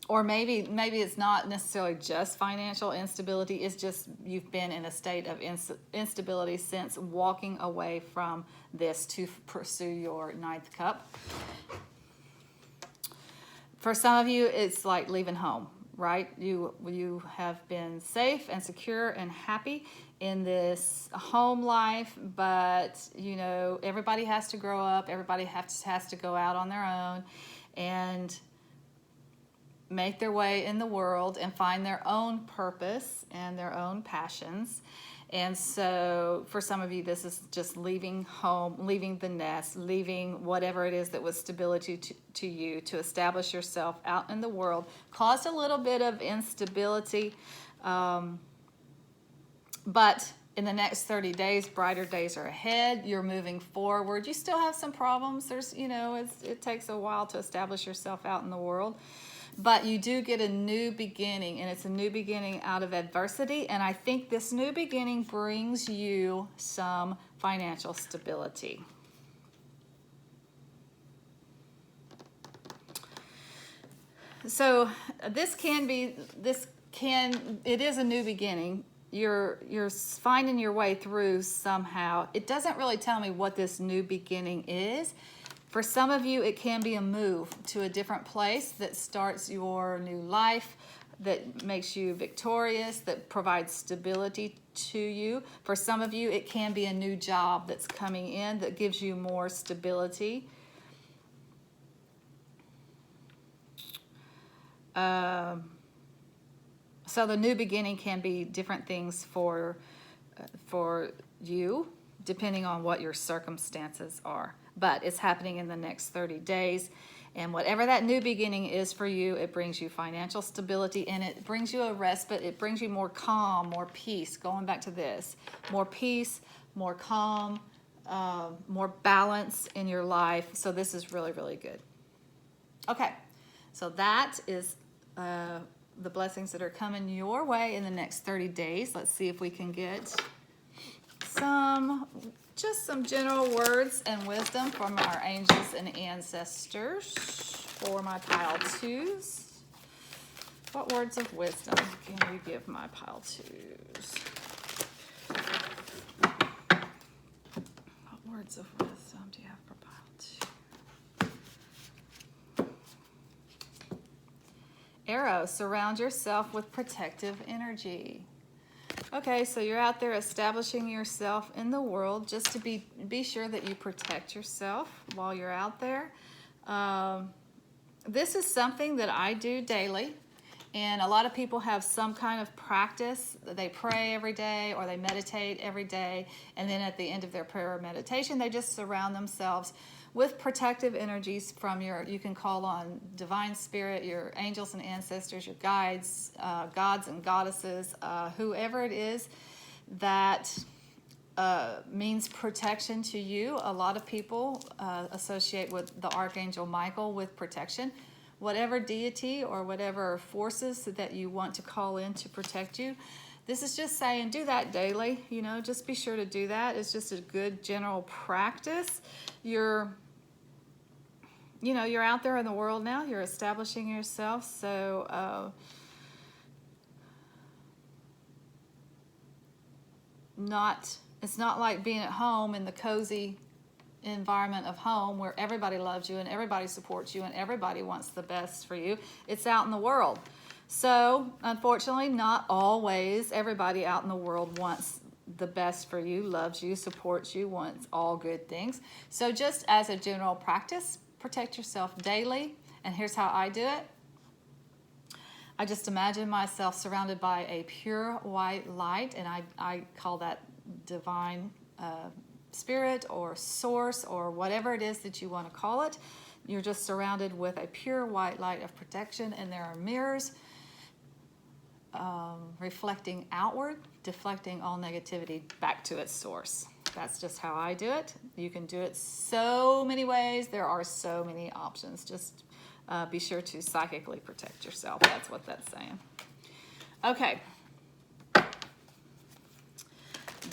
Or maybe it's not necessarily just financial instability. It's just you've been in a state of instability since walking away from this to pursue your ninth cup. For some of you, it's like leaving home, right? You have been safe and secure and happy in this home life, but you know everybody has to grow up. Everybody has to go out on their own and make their way in the world and find their own purpose and their own passions. And so for some of you, this is just leaving home, leaving the nest, leaving whatever it is that was stability to you to establish yourself out in the world. Caused a little bit of instability, but in the next 30 days, brighter days are ahead. You're moving forward. You still have some problems. There's, it takes a while to establish yourself out in the world. But you do get a new beginning, and it's a new beginning out of adversity. And I think this new beginning brings you some financial stability. So it is a new beginning. You're finding your way through somehow. It doesn't really tell me what this new beginning is. For some of you, it can be a move to a different place that starts your new life, that makes you victorious, that provides stability to you. For some of you, it can be a new job that's coming in that gives you more stability. So the new beginning can be different things for you, depending on what your circumstances are. But it's happening in the next 30 days. And whatever that new beginning is for you, it brings you financial stability, and it brings you a respite. It brings you more calm, more peace. Going back to this, more peace, more calm, more balance in your life. So this is really, really good. Okay, so that is the blessings that are coming your way in the next 30 days. Let's see if we can get just some general words and wisdom from our angels and ancestors for my pile twos. What words of wisdom can you give my pile twos? What words of wisdom do you have for pile two? Arrow, surround yourself with protective energy. Okay, so you're out there establishing yourself in the world just to be sure that you protect yourself while you're out there. This is something that I do daily, And a lot of people have some kind of practice. They pray every day or they meditate every day. And then at the end of their prayer or meditation, they just surround themselves with protective energies from you can call on divine spirit, your angels and ancestors, your guides, gods and goddesses, whoever it is that means protection to you. A lot of people associate with the Archangel Michael with protection. Whatever deity or whatever forces that you want to call in to protect you, this is just saying do that daily. Just be sure to do that. It's just a good general practice. You're out there in the world now. You're establishing yourself. So it's not like being at home in the cozy environment of home where everybody loves you and everybody supports you and everybody wants the best for you. It's out in the world. So unfortunately, not always everybody out in the world wants the best for you, loves you, supports you, wants all good things. So just as a general practice, protect yourself daily. And here's how I do it. I just imagine myself surrounded by a pure white light, and I call that divine spirit or source or whatever it is that you want to call it. You're just surrounded with a pure white light of protection, and there are mirrors reflecting outward, deflecting all negativity back to its source. That's just how I do it. You can do it so many ways. There are so many options. Just be sure to psychically protect yourself. That's what that's saying. Okay.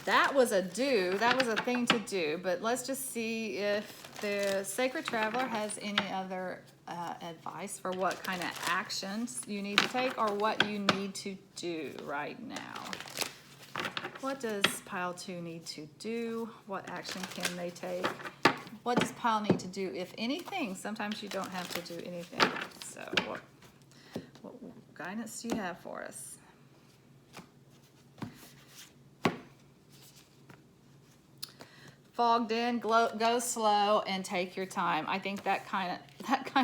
That was a thing to do, but let's just see if the Sacred Traveler has any other advice for what kind of actions you need to take or what you need to do right now. What does pile 2 need to do? What action can they take? What does pile need to do, if anything? Sometimes you don't have to do anything. So what guidance do you have for us? Fogged in, go slow, and take your time. I think that kind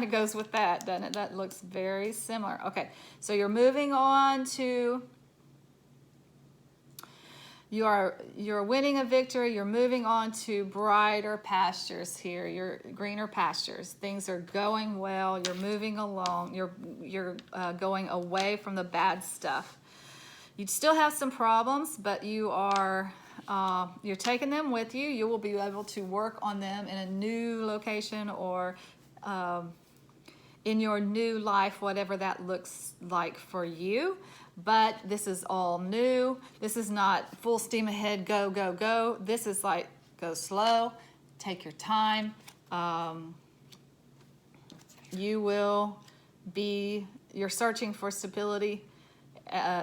of goes with that, doesn't it? That looks very similar. Okay, so you're moving on to, you're winning a victory. You're moving on to brighter pastures here. Your greener pastures. Things are going well. You're moving along. You're going away from the bad stuff. You still have some problems, but you're taking them with you. You will be able to work on them in a new location or in your new life, whatever that looks like for you. But this is all new. This is not full steam ahead, go, go, go. This is like go slow, take your time. You're searching for stability,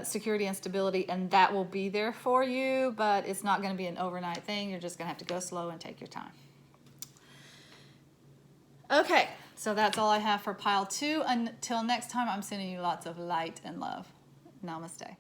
security and stability, and that will be there for you, but it's not going to be an overnight thing. You're just going to have to go slow and take your time. Okay, so that's all I have for pile 2. Until next time, I'm sending you lots of light and love. Namaste.